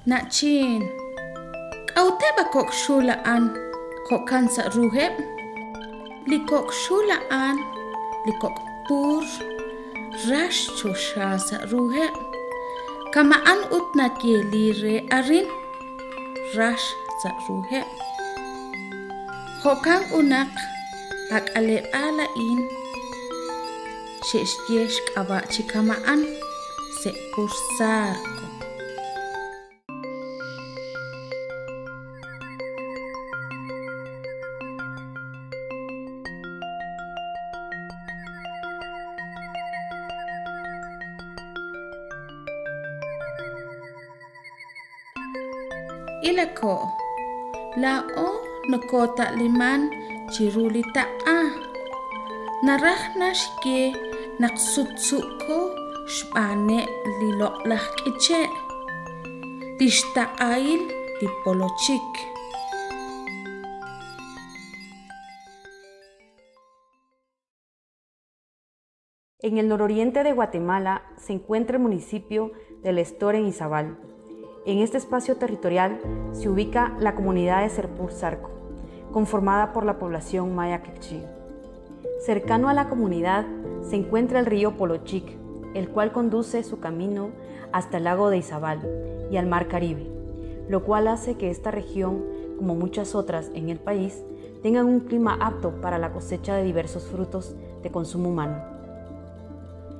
Nachin, auteba kok shulaan, kok kansa ruheb, likok shulaan, likok pur, rash choshasa ruheb, kamaan utna kielire arin, rash sa ruheb. Hokang unak, hak alep alain, shesh kaba chikamaan, se pursarko. Ilako, lao nakota liman chirulita narahna shke naksutsuko shpane lilok lahkiche tishta ail di polochik. En el nororiente de Guatemala se encuentra el municipio del Estor en Izabal. En este espacio territorial se ubica la comunidad de Serpur-Zarco, conformada por la población maya quechí. Cercano a la comunidad se encuentra el río Polochic, el cual conduce su camino hasta el lago de Izabal y al mar Caribe, lo cual hace que esta región, como muchas otras en el país, tengan un clima apto para la cosecha de diversos frutos de consumo humano.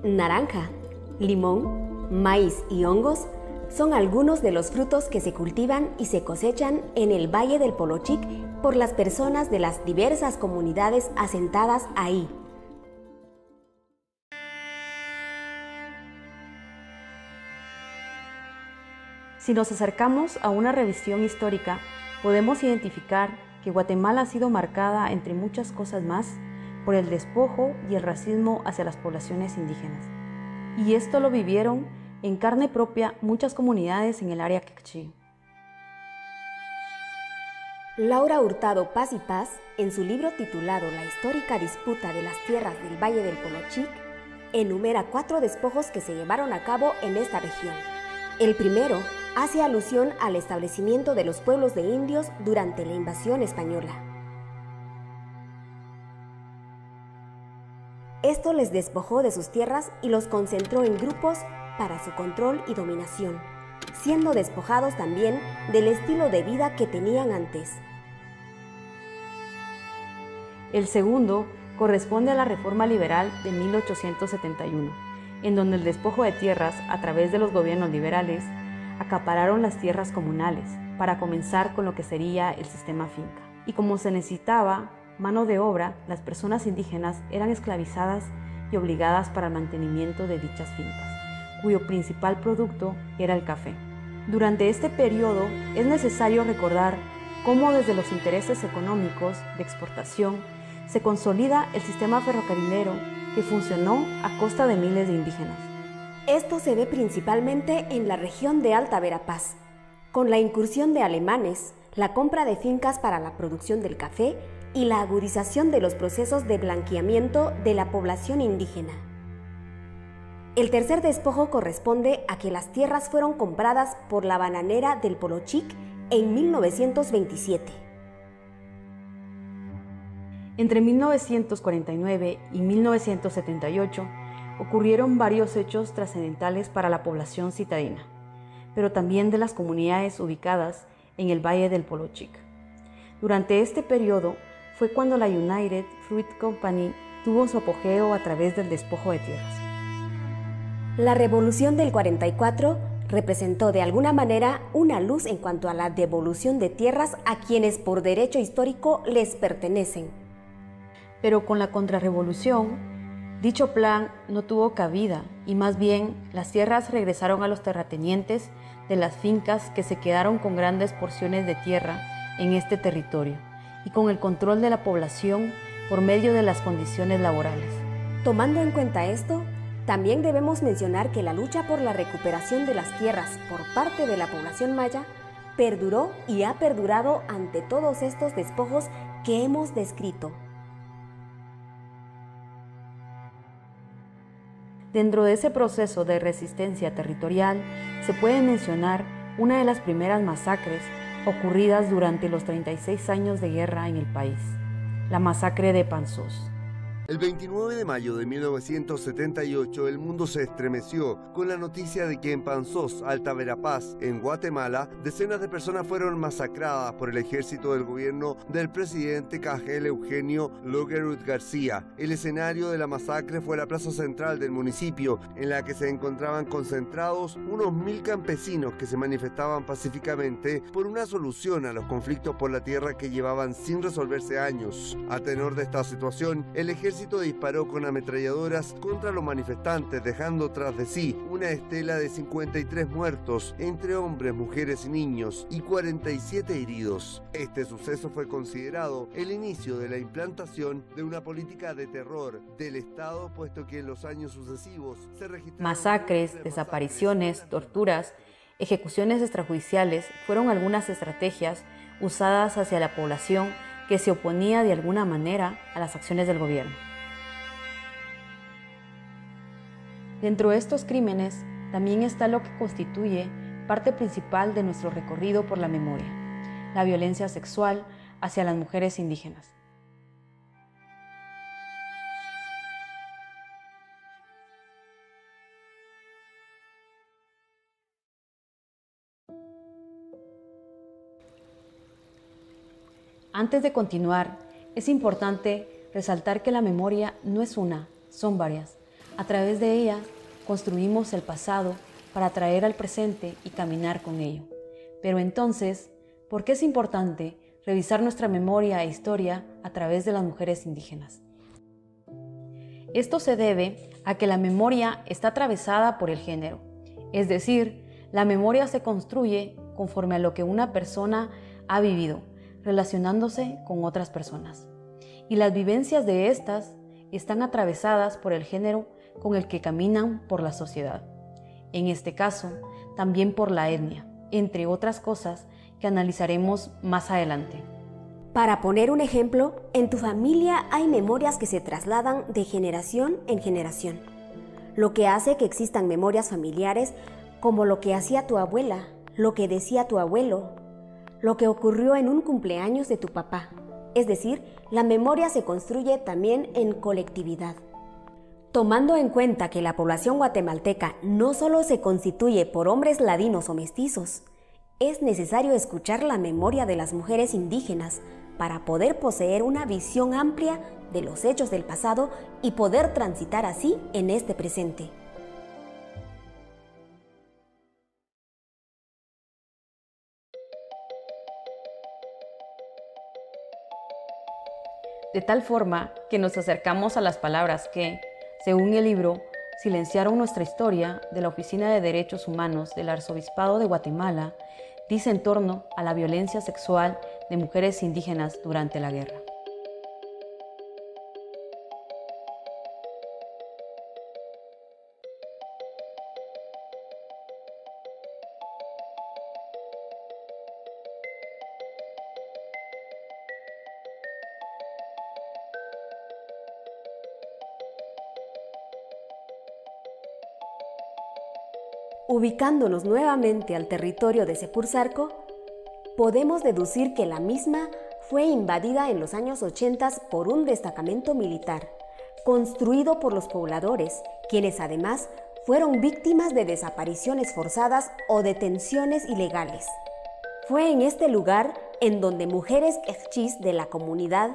Naranja, limón, maíz y hongos son algunos de los frutos que se cultivan y se cosechan en el Valle del Polochic por las personas de las diversas comunidades asentadas ahí. Si nos acercamos a una revisión histórica, podemos identificar que Guatemala ha sido marcada, entre muchas cosas más, por el despojo y el racismo hacia las poblaciones indígenas. Y esto lo vivieron en carne propia muchas comunidades en el área quechí. Laura Hurtado Paz y Paz, en su libro titulado La histórica disputa de las tierras del Valle del Polochic, enumera 4 despojos que se llevaron a cabo en esta región. El primero hace alusión al establecimiento de los pueblos de indios durante la invasión española. Esto les despojó de sus tierras y los concentró en grupos para su control y dominación, siendo despojados también del estilo de vida que tenían antes. El segundo corresponde a la Reforma Liberal de 1871, en donde el despojo de tierras a través de los gobiernos liberales acapararon las tierras comunales para comenzar con lo que sería el sistema finca. Y como se necesitaba mano de obra, las personas indígenas eran esclavizadas y obligadas para el mantenimiento de dichas fincas, cuyo principal producto era el café. Durante este periodo es necesario recordar cómo desde los intereses económicos de exportación se consolida el sistema ferrocarrilero que funcionó a costa de miles de indígenas. Esto se ve principalmente en la región de Alta Verapaz. Con la incursión de alemanes, la compra de fincas para la producción del café y la agudización de los procesos de blanqueamiento de la población indígena. El tercer despojo corresponde a que las tierras fueron compradas por la bananera del Polochic en 1927. Entre 1949 y 1978 ocurrieron varios hechos trascendentales para la población citadina, pero también de las comunidades ubicadas en el Valle del Polochic. Durante este periodo fue cuando la United Fruit Company tuvo su apogeo a través del despojo de tierras. La Revolución del 44 representó de alguna manera una luz en cuanto a la devolución de tierras a quienes por derecho histórico les pertenecen. Pero con la contrarrevolución, dicho plan no tuvo cabida y más bien las tierras regresaron a los terratenientes de las fincas que se quedaron con grandes porciones de tierra en este territorio y con el control de la población por medio de las condiciones laborales. Tomando en cuenta esto, también debemos mencionar que la lucha por la recuperación de las tierras por parte de la población maya perduró y ha perdurado ante todos estos despojos que hemos descrito. Dentro de ese proceso de resistencia territorial se puede mencionar una de las primeras masacres ocurridas durante los 36 años de guerra en el país, la masacre de Panzós. El 29 de mayo de 1978, el mundo se estremeció con la noticia de que en Panzós, Alta Verapaz, en Guatemala, decenas de personas fueron masacradas por el ejército del gobierno del presidente Cajel Eugenio Logerud García. El escenario de la masacre fue la plaza central del municipio, en la que se encontraban concentrados unos 1000 campesinos que se manifestaban pacíficamente por una solución a los conflictos por la tierra que llevaban sin resolverse años. A tenor de esta situación, el ejército disparó con ametralladoras contra los manifestantes, dejando tras de sí una estela de 53 muertos, entre hombres, mujeres y niños, y 47 heridos. Este suceso fue considerado el inicio de la implantación de una política de terror del Estado, puesto que en los años sucesivos se registraron masacres, desapariciones, torturas, ejecuciones extrajudiciales fueron algunas estrategias usadas hacia la población que se oponía de alguna manera a las acciones del gobierno. Dentro de estos crímenes también está lo que constituye parte principal de nuestro recorrido por la memoria, la violencia sexual hacia las mujeres indígenas. Antes de continuar, es importante resaltar que la memoria no es una, son varias. A través de ella construimos el pasado para traer al presente y caminar con ello. Pero entonces, ¿por qué es importante revisar nuestra memoria e historia a través de las mujeres indígenas? Esto se debe a que la memoria está atravesada por el género, es decir, la memoria se construye conforme a lo que una persona ha vivido, relacionándose con otras personas. Y las vivencias de estas están atravesadas por el género con el que caminan por la sociedad. En este caso, también por la etnia, entre otras cosas que analizaremos más adelante. Para poner un ejemplo, en tu familia hay memorias que se trasladan de generación en generación, lo que hace que existan memorias familiares como lo que hacía tu abuela, lo que decía tu abuelo, lo que ocurrió en un cumpleaños de tu papá. Es decir, la memoria se construye también en colectividad. Tomando en cuenta que la población guatemalteca no solo se constituye por hombres ladinos o mestizos, es necesario escuchar la memoria de las mujeres indígenas para poder poseer una visión amplia de los hechos del pasado y poder transitar así en este presente. De tal forma que nos acercamos a las palabras que, según el libro, silenciaron nuestra historia de la Oficina de Derechos Humanos del Arzobispado de Guatemala, dice en torno a la violencia sexual de mujeres indígenas durante la guerra. Ubicándonos nuevamente al territorio de Sepurzarco, podemos deducir que la misma fue invadida en los años 80 por un destacamento militar, construido por los pobladores, quienes además fueron víctimas de desapariciones forzadas o detenciones ilegales. Fue en este lugar en donde mujeres quechís de la comunidad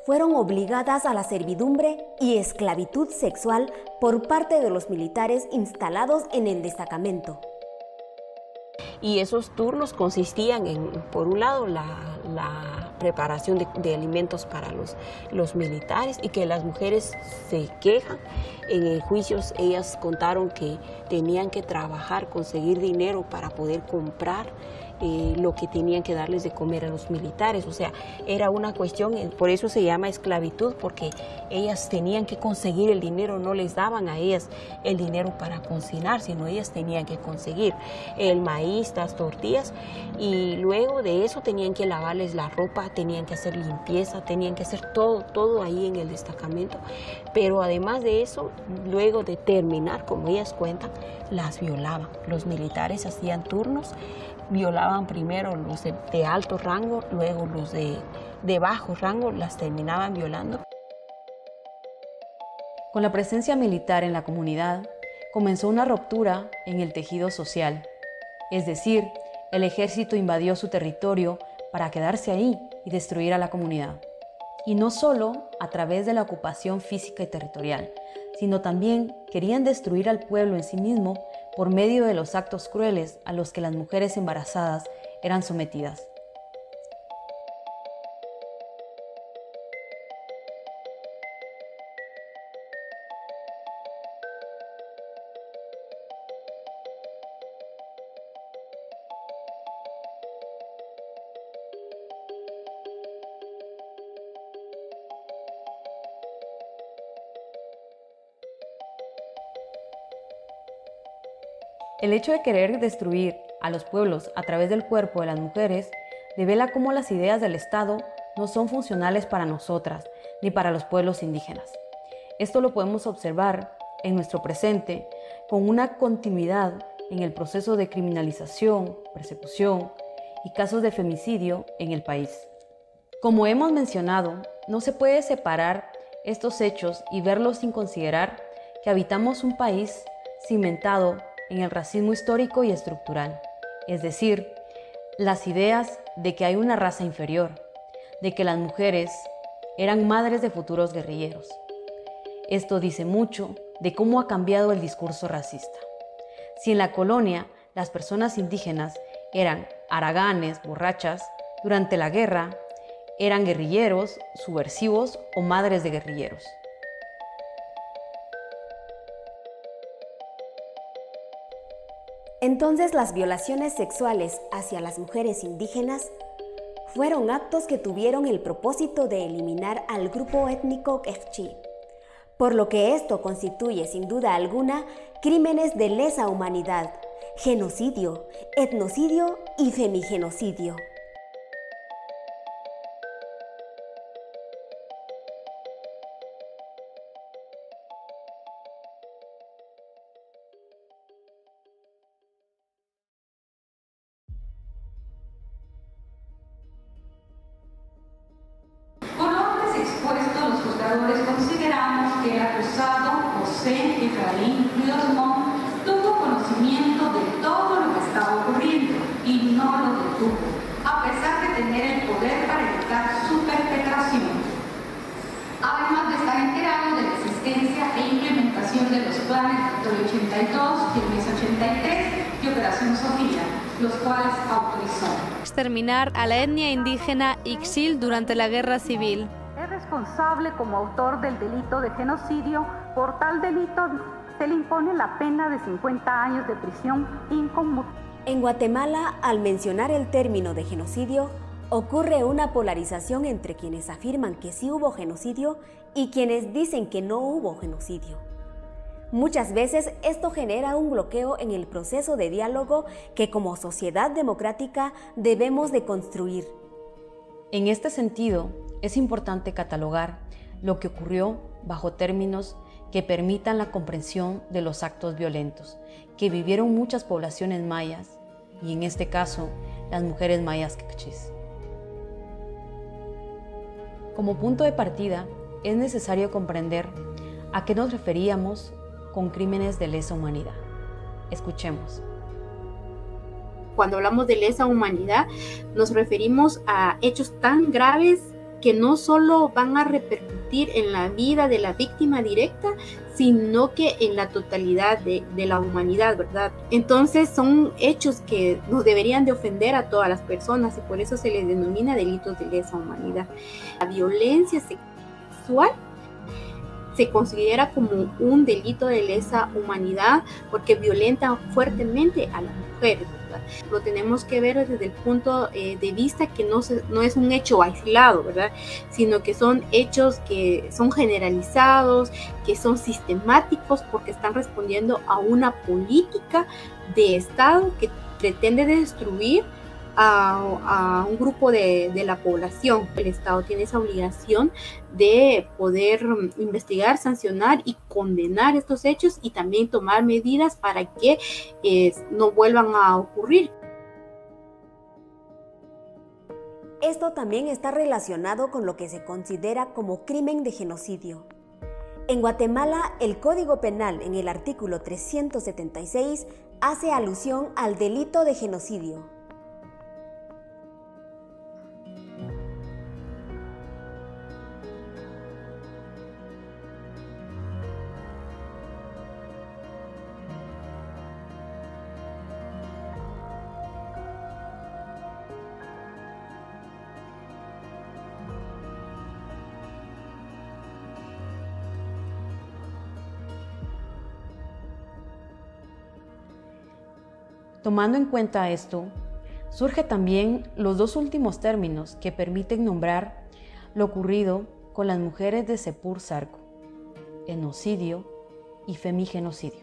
fueron obligadas a la servidumbre y esclavitud sexual por parte de los militares instalados en el destacamento. Y esos turnos consistían en, por un lado, la preparación de alimentos para los militares, y que las mujeres se quejan. En juicios ellas contaron que tenían que trabajar, conseguir dinero para poder comprar lo que tenían que darles de comer a los militares. O sea, era una cuestión, por eso se llama esclavitud, porque ellas tenían que conseguir el dinero, no les daban a ellas el dinero para cocinar, sino ellas tenían que conseguir el maíz, las tortillas, y luego de eso tenían que lavarles la ropa, tenían que hacer limpieza, tenían que hacer todo ahí en el destacamento. Pero además de eso, luego de terminar, como ellas cuentan, las violaban. Los militares hacían turnos violaban primero los de alto rango, luego los de bajo rango las terminaban violando. Con la presencia militar en la comunidad, comenzó una ruptura en el tejido social. Es decir, el ejército invadió su territorio para quedarse ahí y destruir a la comunidad. Y no solo a través de la ocupación física y territorial, sino también querían destruir al pueblo en sí mismo por medio de los actos crueles a los que las mujeres embarazadas eran sometidas. El hecho de querer destruir a los pueblos a través del cuerpo de las mujeres revela cómo las ideas del Estado no son funcionales para nosotras ni para los pueblos indígenas. Esto lo podemos observar en nuestro presente con una continuidad en el proceso de criminalización, persecución y casos de femicidio en el país. Como hemos mencionado, no se puede separar estos hechos y verlos sin considerar que habitamos un país cimentado en el racismo histórico y estructural, es decir, las ideas de que hay una raza inferior, de que las mujeres eran madres de futuros guerrilleros. Esto dice mucho de cómo ha cambiado el discurso racista. Si en la colonia las personas indígenas eran haraganes, borrachas, durante la guerra eran guerrilleros, subversivos o madres de guerrilleros. Entonces, las violaciones sexuales hacia las mujeres indígenas fueron actos que tuvieron el propósito de eliminar al grupo étnico quechí, por lo que esto constituye sin duda alguna crímenes de lesa humanidad, genocidio, etnocidio y femigenocidio. Consideramos que el acusado José Efraín Ríos Montt tuvo conocimiento de todo lo que estaba ocurriendo y no lo detuvo, a pesar de tener el poder para evitar su perpetración. Además de estar enterado de la existencia e implementación de los planes del 82 y el mes 83 y Operación Sofía, los cuales autorizó exterminar a la etnia indígena Ixil durante la Guerra Civil. Es responsable como autor del delito de genocidio. Por tal delito se le impone la pena de 50 años de prisión inconmutable. En Guatemala, al mencionar el término de genocidio, ocurre una polarización entre quienes afirman que sí hubo genocidio y quienes dicen que no hubo genocidio. Muchas veces esto genera un bloqueo en el proceso de diálogo que como sociedad democrática debemos de construir. En este sentido, es importante catalogar lo que ocurrió bajo términos que permitan la comprensión de los actos violentos que vivieron muchas poblaciones mayas y en este caso las mujeres mayas quechís. Como punto de partida, es necesario comprender a qué nos referíamos con crímenes de lesa humanidad. Escuchemos. Cuando hablamos de lesa humanidad, nos referimos a hechos tan graves que no solo van a repercutir en la vida de la víctima directa, sino que en la totalidad de la humanidad, ¿verdad? Entonces son hechos que nos deberían de ofender a todas las personas y por eso se les denomina delitos de lesa humanidad. La violencia sexual se considera como un delito de lesa humanidad porque violenta fuertemente a las mujeres, ¿verdad? Lo tenemos que ver desde el punto de vista que no es un hecho aislado, ¿verdad? Sino que son hechos que son generalizados, que son sistemáticos porque están respondiendo a una política de Estado que pretende destruir a un grupo de la población. El Estado tiene esa obligación de poder investigar, sancionar y condenar estos hechos y también tomar medidas para que no vuelvan a ocurrir. esto también está relacionado con lo que se considera como crimen de genocidio. En Guatemala, el Código Penal en el artículo 376 hace alusión al delito de genocidio. Tomando en cuenta esto, surge también los dos últimos términos que permiten nombrar lo ocurrido con las mujeres de Sepur Zarco: etnocidio y femigenocidio.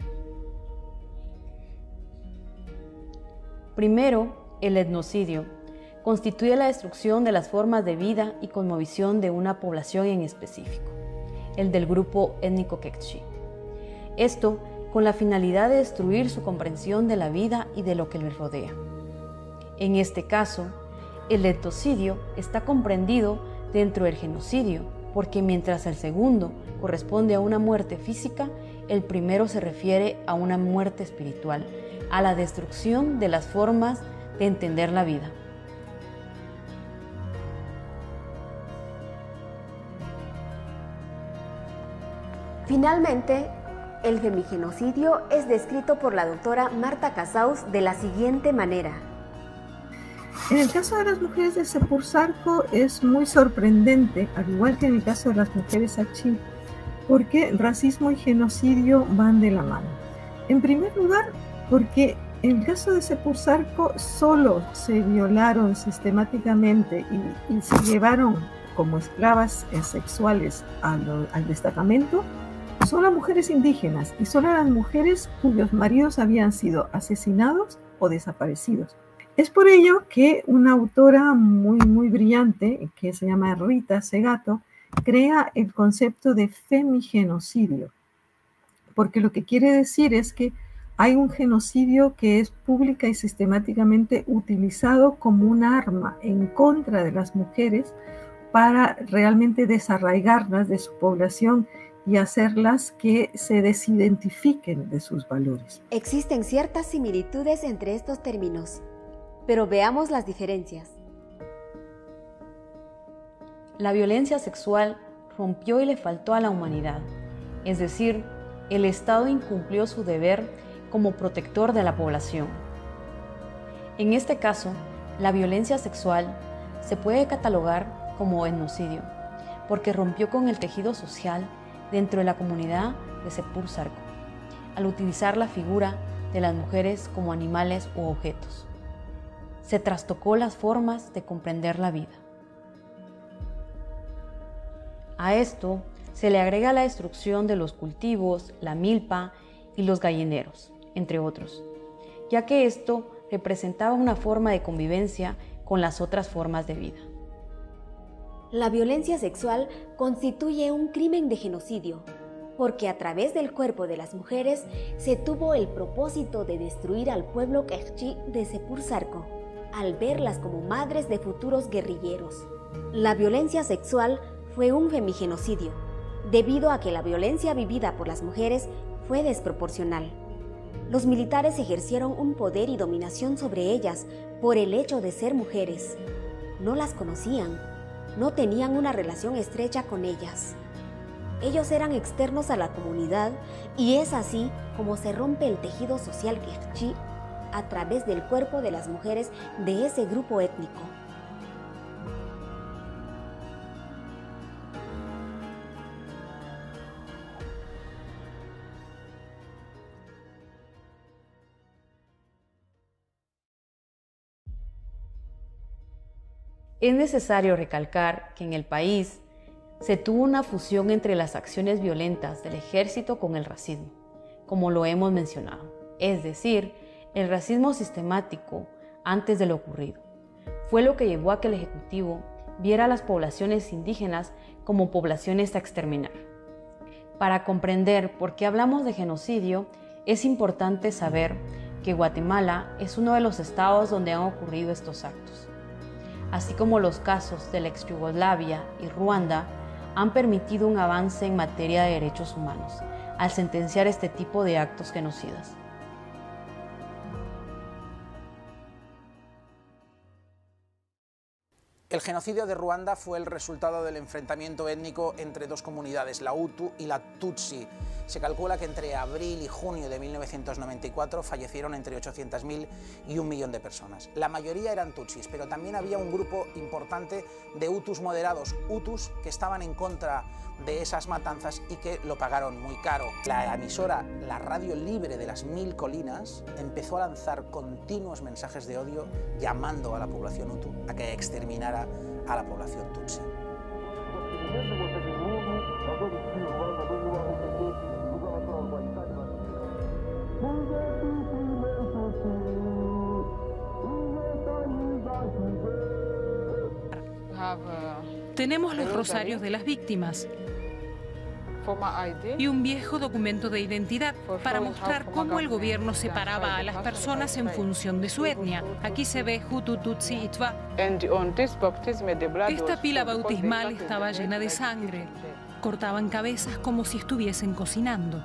Primero, el etnocidio constituye la destrucción de las formas de vida y cosmovisión de una población en específico, el del grupo étnico quechí. Esto con la finalidad de destruir su comprensión de la vida y de lo que les rodea. En este caso, el etnocidio está comprendido dentro del genocidio, porque mientras el segundo corresponde a una muerte física, el primero se refiere a una muerte espiritual, a la destrucción de las formas de entender la vida. Finalmente, el femigenocidio es descrito por la doctora Marta Casaus de la siguiente manera. En el caso de las mujeres de Sepur Zarco es muy sorprendente, al igual que en el caso de las mujeres achí, porque racismo y genocidio van de la mano. En primer lugar, porque en el caso de Sepur Zarco solo se violaron sistemáticamente y se llevaron como esclavas sexuales al destacamento solo a mujeres indígenas y solo a las mujeres cuyos maridos habían sido asesinados o desaparecidos. Es por ello que una autora muy brillante, que se llama Rita Segato, crea el concepto de femigenocidio, porque lo que quiere decir es que hay un genocidio que es pública y sistemáticamente utilizado como un arma en contra de las mujeres para realmente desarraigarlas de su población y hacerlas que se desidentifiquen de sus valores. Existen ciertas similitudes entre estos términos, pero veamos las diferencias. La violencia sexual rompió y le faltó a la humanidad, es decir, el Estado incumplió su deber como protector de la población. En este caso, la violencia sexual se puede catalogar como etnocidio, porque rompió con el tejido social dentro de la comunidad de Sepur Zarco, al utilizar la figura de las mujeres como animales u objetos. Se trastocó las formas de comprender la vida. A esto se le agrega la destrucción de los cultivos, la milpa y los gallineros, entre otros, ya que esto representaba una forma de convivencia con las otras formas de vida. La violencia sexual constituye un crimen de genocidio, porque a través del cuerpo de las mujeres se tuvo el propósito de destruir al pueblo quechí de Sepur Zarco, al verlas como madres de futuros guerrilleros. La violencia sexual fue un femigenocidio, debido a que la violencia vivida por las mujeres fue desproporcional. Los militares ejercieron un poder y dominación sobre ellas por el hecho de ser mujeres. No las conocían, no tenían una relación estrecha con ellas. Ellos eran externos a la comunidad y es así como se rompe el tejido social quechí a través del cuerpo de las mujeres de ese grupo étnico. Es necesario recalcar que en el país se tuvo una fusión entre las acciones violentas del ejército con el racismo, como lo hemos mencionado, es decir, el racismo sistemático antes de lo ocurrido. Fue lo que llevó a que el Ejecutivo viera a las poblaciones indígenas como poblaciones a exterminar. Para comprender por qué hablamos de genocidio, es importante saber que Guatemala es uno de los estados donde han ocurrido estos actos. así como los casos de la ex Yugoslavia y Ruanda, han permitido un avance en materia de derechos humanos al sentenciar este tipo de actos genocidas. El genocidio de Ruanda fue el resultado del enfrentamiento étnico entre dos comunidades, la Hutu y la Tutsi. Se calcula que entre abril y junio de 1994 fallecieron entre 800.000 y 1 millón de personas. La mayoría eran Tutsis, pero también había un grupo importante de Hutus moderados, Hutus que estaban en contra de esas matanzas y que lo pagaron muy caro. La emisora, la Radio Libre de las Mil Colinas, empezó a lanzar continuos mensajes de odio llamando a la población Hutu a que exterminara a la población Tutsi. Tenemos los rosarios de las víctimas y un viejo documento de identidad para mostrar cómo el gobierno separaba a las personas en función de su etnia. Aquí se ve Hutu, Tutsi y Twa. Esta pila bautismal estaba llena de sangre. Cortaban cabezas como si estuviesen cocinando.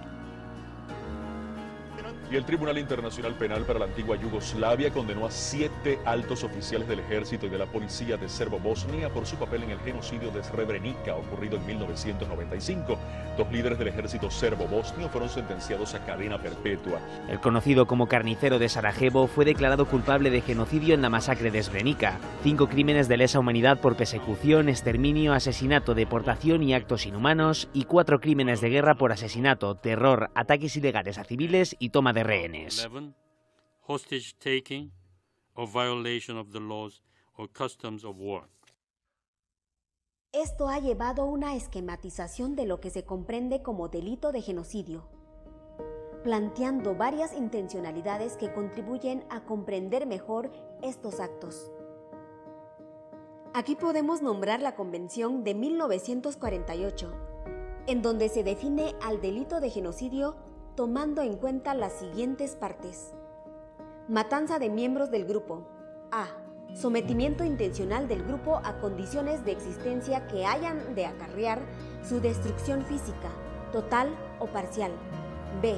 Y el Tribunal Internacional Penal para la antigua Yugoslavia condenó a 7 altos oficiales del ejército y de la policía de Serbobosnia por su papel en el genocidio de Srebrenica ocurrido en 1995. 2 líderes del ejército serbo-bosnio fueron sentenciados a cadena perpetua. El conocido como carnicero de Sarajevo fue declarado culpable de genocidio en la masacre de Srebrenica. 5 crímenes de lesa humanidad por persecución, exterminio, asesinato, deportación y actos inhumanos, y 4 crímenes de guerra por asesinato, terror, ataques ilegales a civiles y toma de rehenes. Hostage taking or violation of the laws or customs of war. Esto ha llevado a una esquematización de lo que se comprende como delito de genocidio, planteando varias intencionalidades que contribuyen a comprender mejor estos actos. Aquí podemos nombrar la Convención de 1948, en donde se define al delito de genocidio tomando en cuenta las siguientes partes. Matanza de miembros del grupo. A. Sometimiento intencional del grupo a condiciones de existencia que hayan de acarrear su destrucción física, total o parcial. B.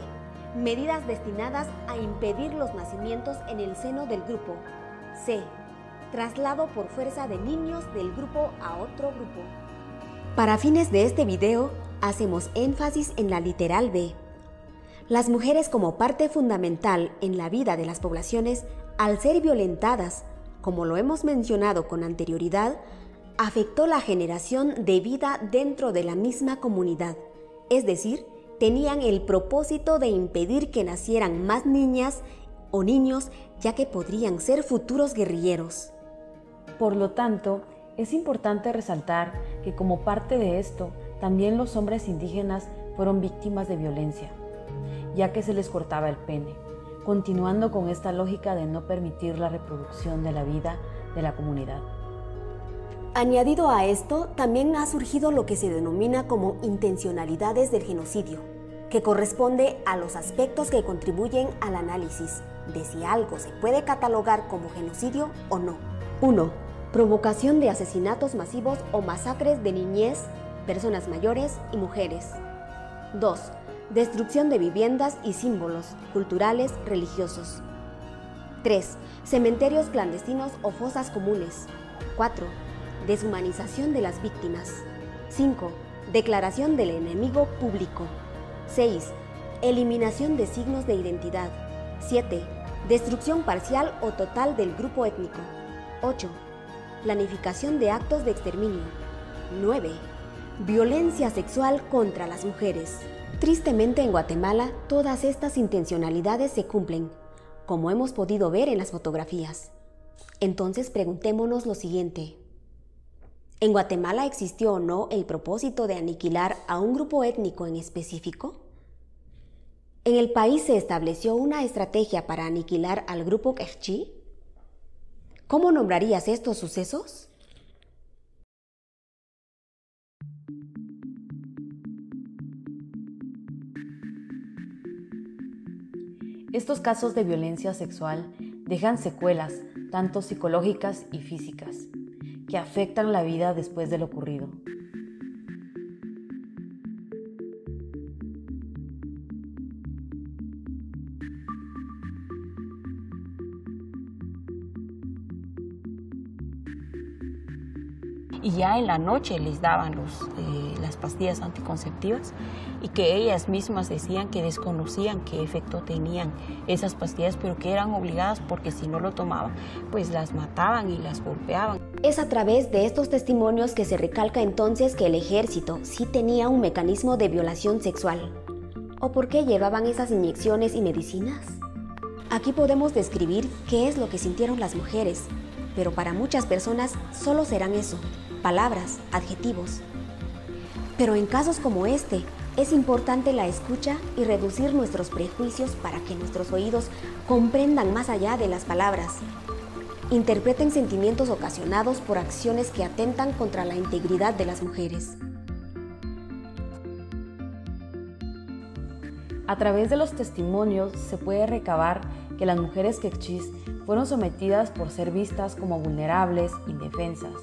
Medidas destinadas a impedir los nacimientos en el seno del grupo. C. Traslado por fuerza de niños del grupo a otro grupo. Para fines de este video, hacemos énfasis en la literal B. Las mujeres como parte fundamental en la vida de las poblaciones, al ser violentadas, como lo hemos mencionado con anterioridad, afectó la generación de vida dentro de la misma comunidad, es decir, tenían el propósito de impedir que nacieran más niñas o niños, ya que podrían ser futuros guerrilleros. Por lo tanto, es importante resaltar que como parte de esto, también los hombres indígenas fueron víctimas de violencia, ya que se les cortaba el pene, continuando con esta lógica de no permitir la reproducción de la vida de la comunidad. Añadido a esto, también ha surgido lo que se denomina como intencionalidades del genocidio, que corresponde a los aspectos que contribuyen al análisis de si algo se puede catalogar como genocidio o no. 1. Provocación de asesinatos masivos o masacres de niñez, personas mayores y mujeres. 2. Destrucción de viviendas y símbolos culturales, religiosos. 3. Cementerios clandestinos o fosas comunes. 4. Deshumanización de las víctimas. 5. Declaración del enemigo público. 6. Eliminación de signos de identidad. 7. Destrucción parcial o total del grupo étnico. 8. Planificación de actos de exterminio. 9. Violencia sexual contra las mujeres. Tristemente en Guatemala, todas estas intencionalidades se cumplen, como hemos podido ver en las fotografías. Entonces preguntémonos lo siguiente. ¿En Guatemala existió o no el propósito de aniquilar a un grupo étnico en específico? ¿En el país se estableció una estrategia para aniquilar al grupo quechí? ¿Cómo nombrarías estos sucesos? Estos casos de violencia sexual dejan secuelas, tanto psicológicas y físicas, que afectan la vida después de lo ocurrido. Y ya en la noche les daban las pastillas anticonceptivas y que ellas mismas decían que desconocían qué efecto tenían esas pastillas, pero que eran obligadas porque si no lo tomaban, pues las mataban y las golpeaban. Es a través de estos testimonios que se recalca entonces que el ejército sí tenía un mecanismo de violación sexual. ¿O por qué llevaban esas inyecciones y medicinas? Aquí podemos describir qué es lo que sintieron las mujeres, pero para muchas personas solo serán eso, palabras, adjetivos. Pero en casos como este, es importante la escucha y reducir nuestros prejuicios para que nuestros oídos comprendan más allá de las palabras. Interpreten sentimientos ocasionados por acciones que atentan contra la integridad de las mujeres. A través de los testimonios se puede recabar que las mujeres quechís fueron sometidas por ser vistas como vulnerables, indefensas,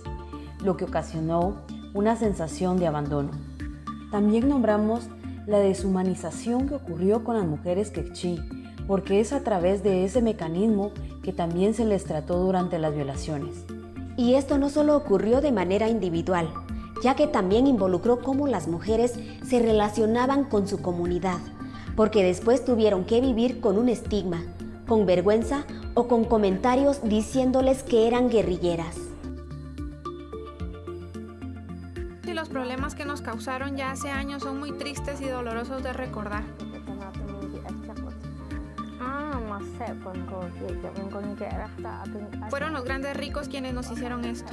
lo que ocasionó una sensación de abandono. También nombramos la deshumanización que ocurrió con las mujeres quechí, porque es a través de ese mecanismo que también se les trató durante las violaciones. Y esto no solo ocurrió de manera individual, ya que también involucró cómo las mujeres se relacionaban con su comunidad, porque después tuvieron que vivir con un estigma, con vergüenza o con comentarios diciéndoles que eran guerrilleras. Los problemas que nos causaron ya hace años son muy tristes y dolorosos de recordar. Fueron los grandes ricos quienes nos hicieron esto.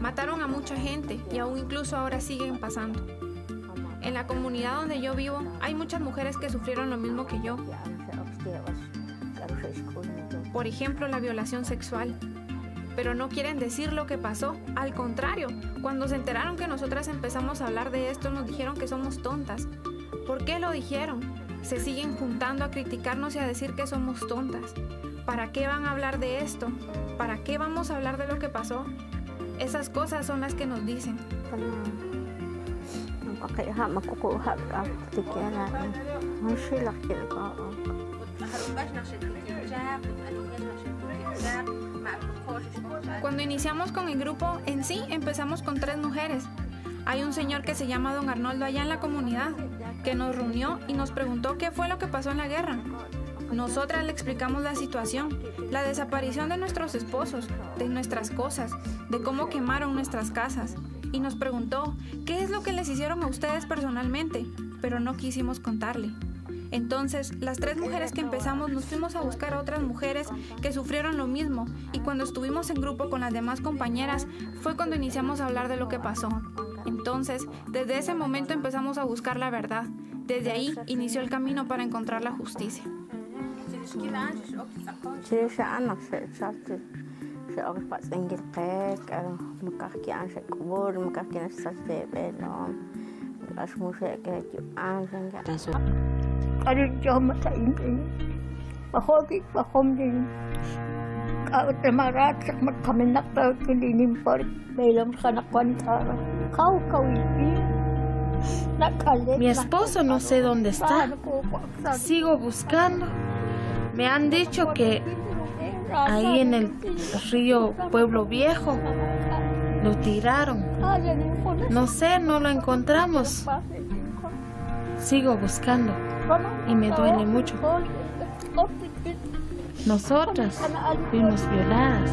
Mataron a mucha gente y aún incluso ahora siguen pasando. En la comunidad donde yo vivo hay muchas mujeres que sufrieron lo mismo que yo. Por ejemplo, la violación sexual. Pero no quieren decir lo que pasó. Al contrario, cuando se enteraron que nosotras empezamos a hablar de esto, nos dijeron que somos tontas. ¿Por qué lo dijeron? Se siguen juntando a criticarnos y a decir que somos tontas. ¿Para qué van a hablar de esto? ¿Para qué vamos a hablar de lo que pasó? Esas cosas son las que nos dicen. Cuando iniciamos con el grupo, en sí empezamos con 3 mujeres. Hay un señor que se llama Don Arnoldo allá en la comunidad, que nos reunió y nos preguntó qué fue lo que pasó en la guerra. Nosotras le explicamos la situación, la desaparición de nuestros esposos, de nuestras cosas, de cómo quemaron nuestras casas. Y nos preguntó qué es lo que les hicieron a ustedes personalmente, pero no quisimos contarle. Entonces, las 3 mujeres que empezamos nos fuimos a buscar a otras mujeres que sufrieron lo mismo, y cuando estuvimos en grupo con las demás compañeras fue cuando iniciamos a hablar de lo que pasó. Entonces, desde ese momento empezamos a buscar la verdad. Desde ahí inició el camino para encontrar la justicia. Mi esposo no sé dónde está. Sigo buscando. Me han dicho que ahí en el río Pueblo Viejo lo tiraron. No sé, no lo encontramos. Sigo buscando y me duele mucho. Nosotras fuimos violadas.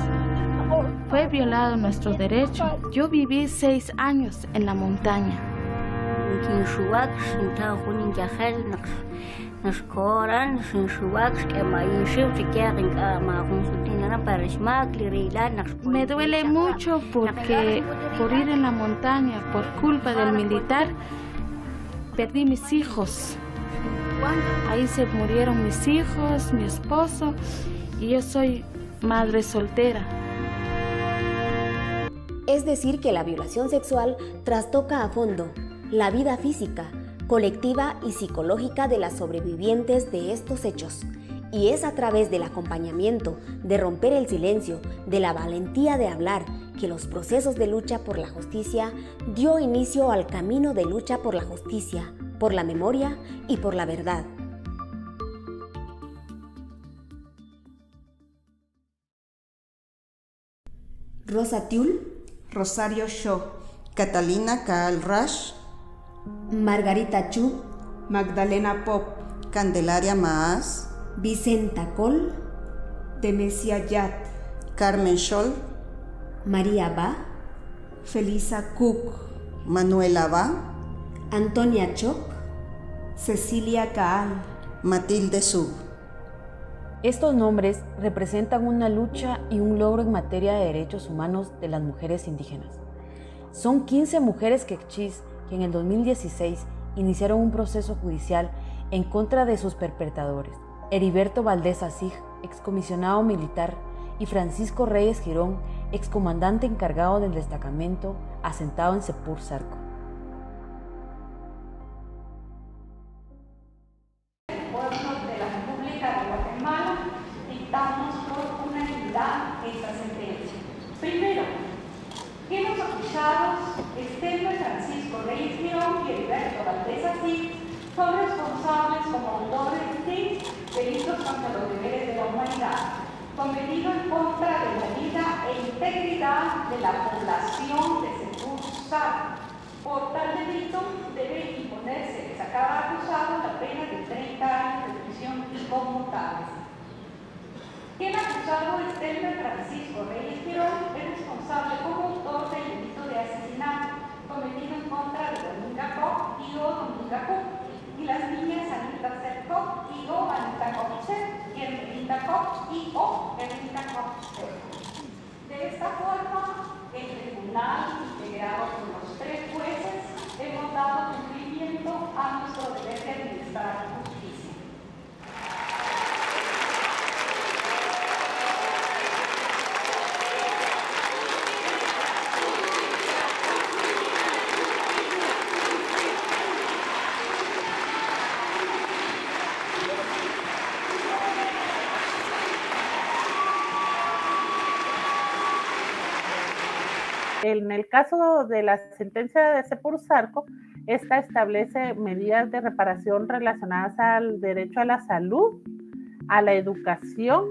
Fue violado nuestro derecho. Yo viví 6 años en la montaña. Me duele mucho porque por ir en la montaña, por culpa del militar, perdí mis hijos. Ahí se murieron mis hijos, mi esposo, y yo soy madre soltera. Es decir, que la violación sexual trastoca a fondo la vida física, colectiva y psicológica de las sobrevivientes de estos hechos, Y es a través del acompañamiento, de romper el silencio, de la valentía de hablar, que los procesos de lucha por la justicia dio inicio al camino de lucha por la justicia, por la memoria y por la verdad. Rosa Tiul, Rosario Shaw, Catalina Caal Rash, Margarita Chu, Magdalena Pop, Candelaria Maas, Vicenta Col, Demesia Yat, Carmen Scholl, María Ba, Felisa Cook, Manuela Ba, Antonia Choc, Cecilia Caal, Matilde Sub. Estos nombres representan una lucha y un logro en materia de derechos humanos de las mujeres indígenas. Son 15 mujeres quechís que en el 2016 iniciaron un proceso judicial en contra de sus perpetradores, Heriberto Valdés Asig, excomisionado militar, y Francisco Reyes Girón, excomandante encargado del destacamento asentado en Sepur Zarco. Esta sentencia. Primero, que los acusados Estela Francisco Reyes Girón y Heriberto Valdés Asig son responsables como autores de delitos contra los deberes de la humanidad, cometido en contra de la vida e integridad de la población de Sepur Zarco. Por tal delito debe imponerse a cada acusado la pena de 30 años de prisión inconmutables. El acusado Estela Francisco Reyes Girón es responsable como autor del delito de asesinato cometido en contra de Dominga Koch y Dominga Cook y las niñas Anita Koch y Anita Koch y Ermelinda Koch y Ermelinda Koch. De esta forma, el tribunal, integrado por los 3 jueces, hemos dado cumplimiento a nuestro deber de administrar justicia. En el caso de la sentencia de Sepur Zarco, esta establece medidas de reparación relacionadas al derecho a la salud, a la educación,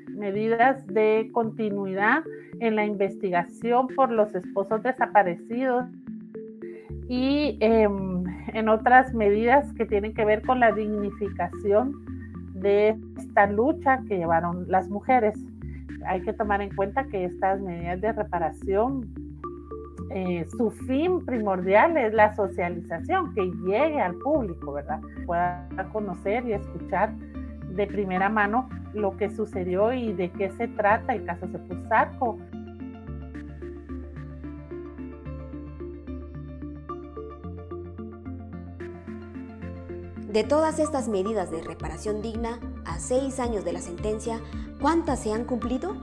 medidas de continuidad en la investigación por los esposos desaparecidos y en otras medidas que tienen que ver con la dignificación de esta lucha que llevaron las mujeres. Hay que tomar en cuenta que estas medidas de reparación, su fin primordial es la socialización, que llegue al público, ¿verdad? Pueda conocer y escuchar de primera mano lo que sucedió y de qué se trata el caso Sepur Zarco. De todas estas medidas de reparación digna, a 6 años de la sentencia, ¿cuántas se han cumplido?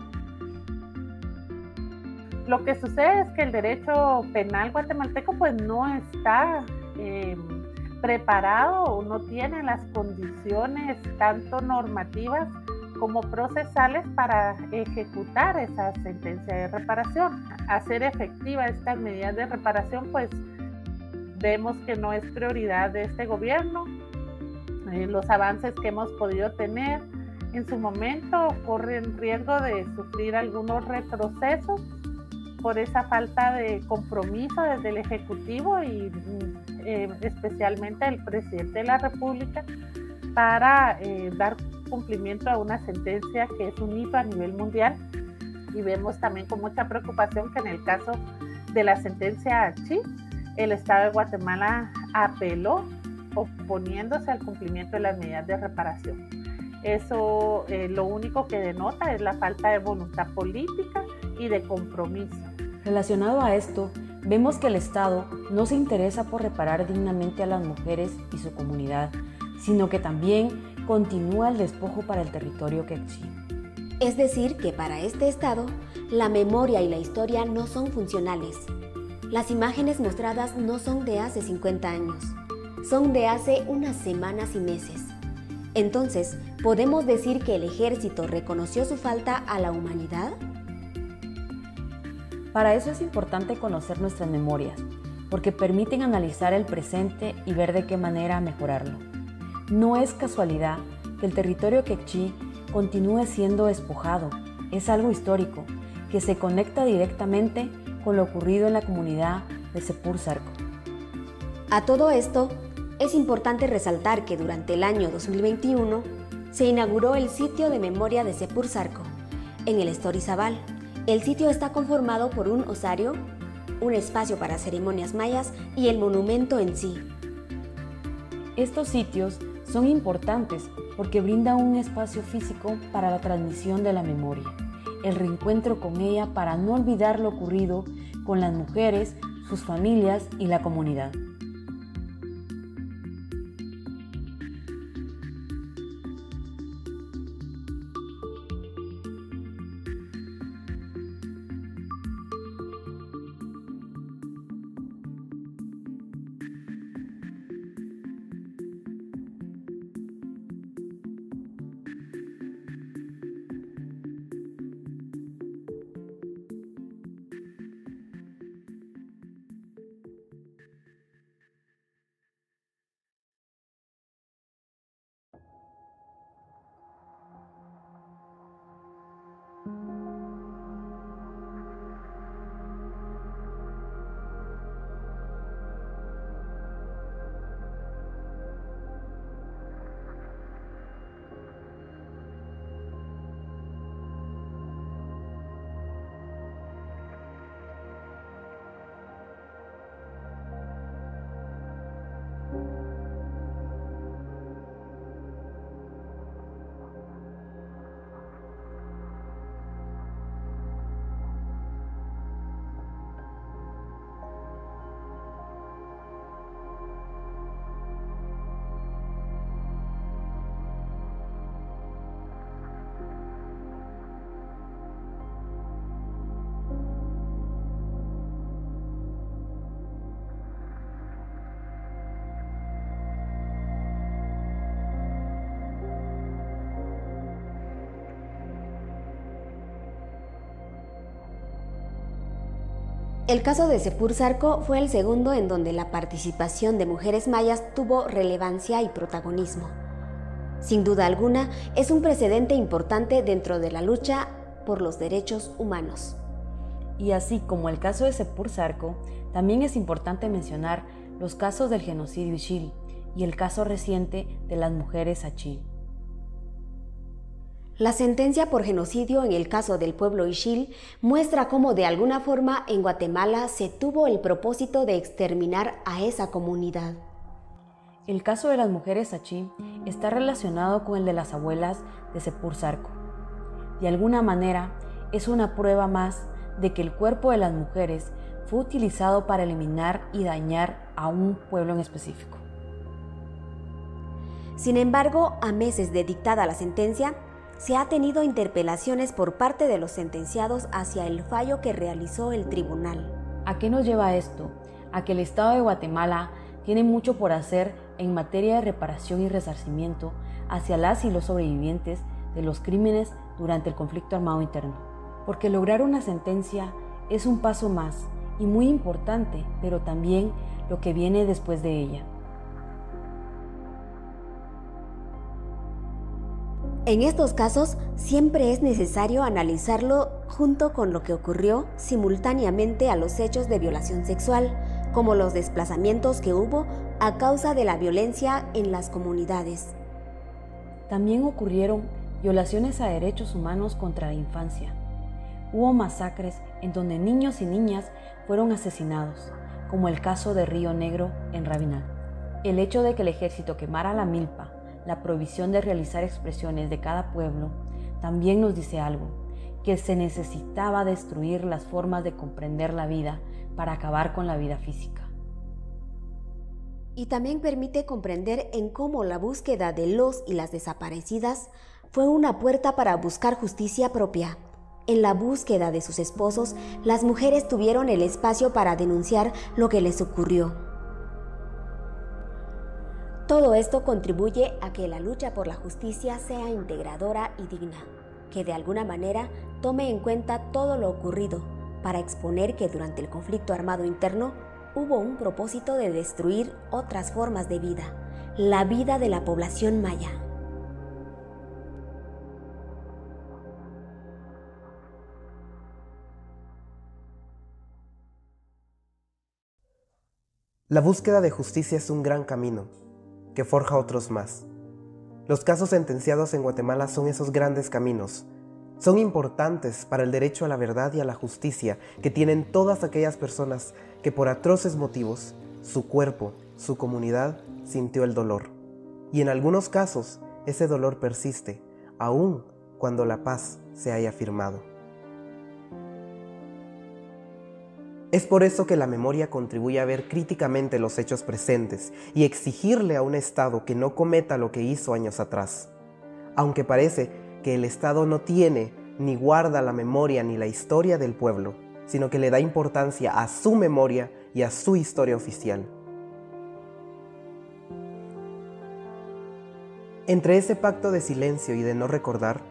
Lo que sucede es que el derecho penal guatemalteco pues no está preparado o no tiene las condiciones tanto normativas como procesales para ejecutar esa sentencia de reparación. Hacer efectiva estas medidas de reparación pues vemos que no es prioridad de este gobierno. Los avances que hemos podido tener en su momento corren riesgo de sufrir algunos retrocesos por esa falta de compromiso desde el Ejecutivo y especialmente del Presidente de la República para dar cumplimiento a una sentencia que es un hito a nivel mundial. Y vemos también con mucha preocupación que en el caso de la sentencia Achí, el Estado de Guatemala apeló oponiéndose al cumplimiento de las medidas de reparación. Eso lo único que denota es la falta de voluntad política y de compromiso. Relacionado a esto, vemos que el Estado no se interesa por reparar dignamente a las mujeres y su comunidad, sino que también continúa el despojo para el territorio quechí. Es decir, que para este Estado, la memoria y la historia no son funcionales. Las imágenes mostradas no son de hace 50 años, son de hace unas semanas y meses. Entonces, ¿podemos decir que el ejército reconoció su falta a la humanidad? Para eso es importante conocer nuestras memorias, porque permiten analizar el presente y ver de qué manera mejorarlo. No es casualidad que el territorio quechí continúe siendo despojado. Es algo histórico, que se conecta directamente con lo ocurrido en la comunidad de Sepúr-Zarco. A todo esto, es importante resaltar que durante el año 2021 se inauguró el sitio de memoria de Sepúr-Zarco, en el Estorizabal. El sitio está conformado por un osario, un espacio para ceremonias mayas y el monumento en sí. Estos sitios son importantes porque brindan un espacio físico para la transmisión de la memoria, el reencuentro con ella para no olvidar lo ocurrido con las mujeres, sus familias y la comunidad. El caso de Sepúr-Zarco fue el segundo en donde la participación de mujeres mayas tuvo relevancia y protagonismo. Sin duda alguna, es un precedente importante dentro de la lucha por los derechos humanos. Y así como el caso de Sepúr-Zarco, también es importante mencionar los casos del genocidio Ixil y el caso reciente de las mujeres Achí. La sentencia por genocidio en el caso del pueblo Ixil muestra cómo de alguna forma en Guatemala se tuvo el propósito de exterminar a esa comunidad. El caso de las mujeres Achí está relacionado con el de las abuelas de Sepúr-Zarco. De alguna manera es una prueba más de que el cuerpo de las mujeres fue utilizado para eliminar y dañar a un pueblo en específico. Sin embargo, a meses de dictada la sentencia, se ha tenido interpelaciones por parte de los sentenciados hacia el fallo que realizó el tribunal. ¿A qué nos lleva esto? A que el Estado de Guatemala tiene mucho por hacer en materia de reparación y resarcimiento hacia las y los sobrevivientes de los crímenes durante el conflicto armado interno. Porque lograr una sentencia es un paso más y muy importante, pero también lo que viene después de ella. En estos casos, siempre es necesario analizarlo junto con lo que ocurrió simultáneamente a los hechos de violación sexual, como los desplazamientos que hubo a causa de la violencia en las comunidades. También ocurrieron violaciones a derechos humanos contra la infancia. Hubo masacres en donde niños y niñas fueron asesinados, como el caso de Río Negro en Rabinal. El hecho de que el ejército quemara la milpa, la prohibición de realizar expresiones de cada pueblo, también nos dice algo, que se necesitaba destruir las formas de comprender la vida para acabar con la vida física. Y también permite comprender en cómo la búsqueda de los y las desaparecidas fue una puerta para buscar justicia propia. En la búsqueda de sus esposos, las mujeres tuvieron el espacio para denunciar lo que les ocurrió. Todo esto contribuye a que la lucha por la justicia sea integradora y digna, que de alguna manera tome en cuenta todo lo ocurrido para exponer que durante el conflicto armado interno hubo un propósito de destruir otras formas de vida, la vida de la población maya. La búsqueda de justicia es un gran camino, que forja otros más. Los casos sentenciados en Guatemala son esos grandes caminos. Son importantes para el derecho a la verdad y a la justicia que tienen todas aquellas personas que por atroces motivos, su cuerpo, su comunidad, sintió el dolor. Y en algunos casos, ese dolor persiste, aun cuando la paz se haya firmado. Es por eso que la memoria contribuye a ver críticamente los hechos presentes y exigirle a un Estado que no cometa lo que hizo años atrás. Aunque parece que el Estado no tiene ni guarda la memoria ni la historia del pueblo, sino que le da importancia a su memoria y a su historia oficial. Entre ese pacto de silencio y de no recordar,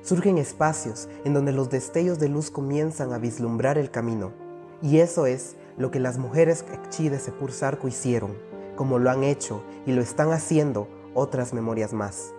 surgen espacios en donde los destellos de luz comienzan a vislumbrar el camino. Y eso es lo que las mujeres Ekchi de Sepur Sarco hicieron, como lo han hecho y lo están haciendo otras memorias más.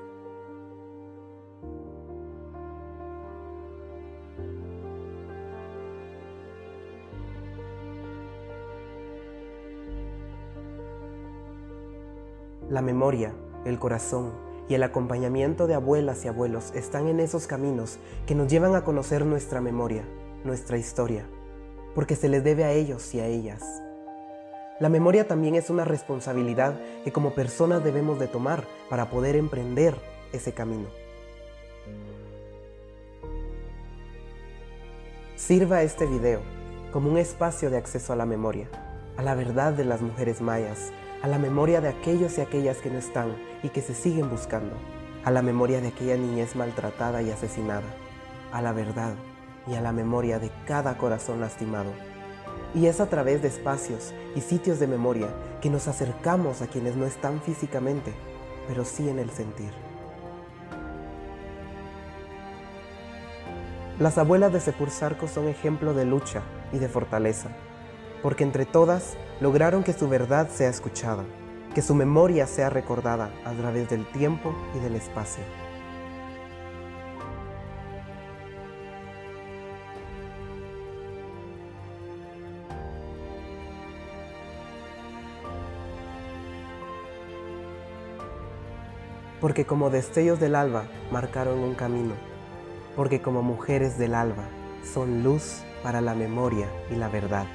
La memoria, el corazón y el acompañamiento de abuelas y abuelos están en esos caminos que nos llevan a conocer nuestra memoria, nuestra historia, porque se les debe a ellos y a ellas. La memoria también es una responsabilidad que como personas debemos de tomar para poder emprender ese camino. Sirva este video como un espacio de acceso a la memoria, a la verdad de las mujeres mayas, a la memoria de aquellos y aquellas que no están y que se siguen buscando, a la memoria de aquella niñez maltratada y asesinada, a la verdad y a la memoria de cada corazón lastimado. Y es a través de espacios y sitios de memoria que nos acercamos a quienes no están físicamente, pero sí en el sentir. Las abuelas de Sepur Sarco son ejemplo de lucha y de fortaleza, porque entre todas lograron que su verdad sea escuchada, que su memoria sea recordada a través del tiempo y del espacio. Porque como destellos del alba marcaron un camino, porque como mujeres del alba son luz para la memoria y la verdad.